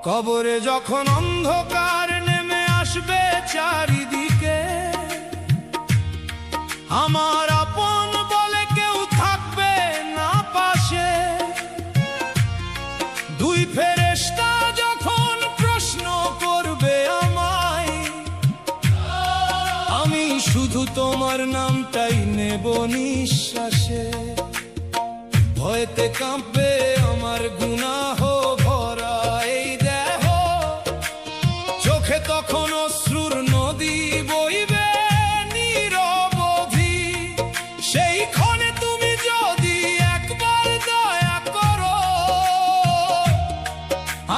কবরে যখন অন্ধকার নেমে আসবে চারিদিকে, আমার আপন বলে কেউ থাকবে না পাশে। দুই ফেরেশতা যখন প্রশ্ন করবে আমায়, আমি শুধু তোমার নামটাই নেব নিঃশ্বাসে। ভয়েতে কাঁপবে আমার গুনাহ ভরা এই দেহ, চোখে তখন অশ্রুর নদী বইবে নিরবধি। সেই ক্ষণে তুমি যদি একবার দয়া করো,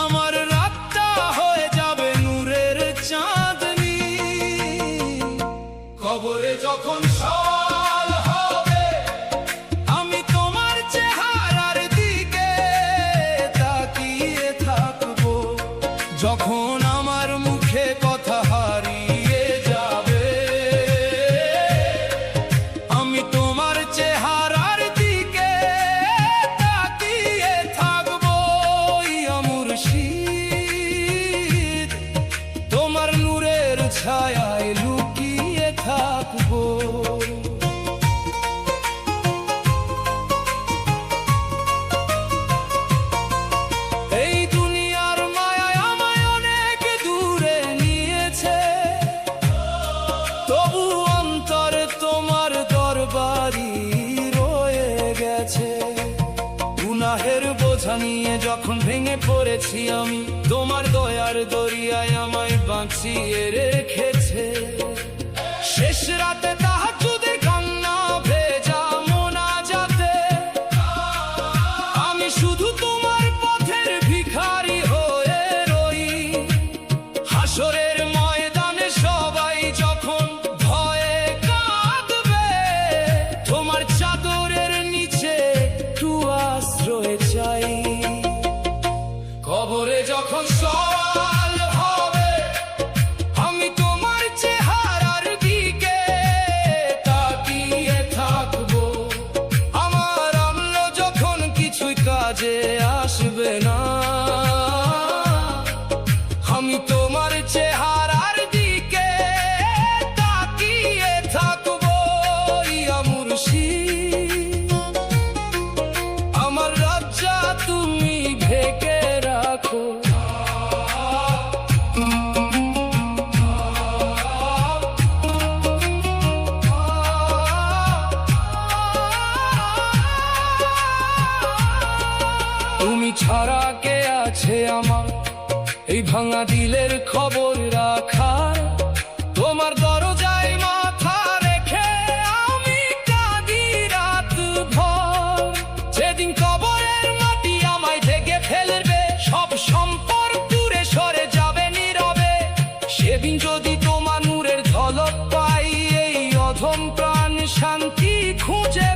আমার রাতটা হয়ে যাবে নূরের চাঁদনি। কবরে যখন সওয়াল হবে, আমি তোমার চেহারার দিকে তাকিয়ে থাকবো। যখন আমার মুখে কথা হারিয়ে যাবে, আমি তোমার চেহারার দিকে তাকিয়ে থাকবো। ইয়া মুর্শিদ, তোমার নূরের ছায়ায় লুকিয়ে থাকবো। এই দুনিয়ার মায়ায় আমায় অনেক দূরে নিয়েছে, তবু অন্তরে তোমার দরবারি রয়ে গেছে। গুনাহের বোঝা নিয়ে যখন ভেঙে পড়েছি আমি, তোমার দয়ার দরিয়ায় আমায় বাঁচিয়ে রেখেছে। শেষ রাতে তাহাজ্জুদের কান্না ভেজা মোনাজাতে, আমি শুধু তোমার পথের ভিখারি হয়ে রই। হাসরের ময়দানে সবাই যখন ভয়ে কাঁদবে, তোমার চাদরের নিচে একটু আশ্রয় চাই। কবরে যখন সওয়াল হবে, আমি তোমার চেহারার দিকে তাকিয়ে থাকবো। আমার আমল যখন কিছুই কাজে আসবে না, আমি তোমার চেহারার দিকে তাকিয়ে থাকবো। ইয়া মুর্শিদ, আমার লজ্জা তুমি ঢেকে রাখো। তুমি ছাড়া কে আছে আমার এই ভাঙা দিলের খবর রাখার? তোমার দরজায় মাথা রেখে আমি কাঁদি রাত ভর। যেদিন কবরের মাটি আমায় ঢেকে ফেলবে, সব সম্পর্ক দূরে সরে যাবে নীরবে, সেদিন যদি তোমার নূরের ঝলক পাই, এই অধম প্রাণ শান্তি খুঁজে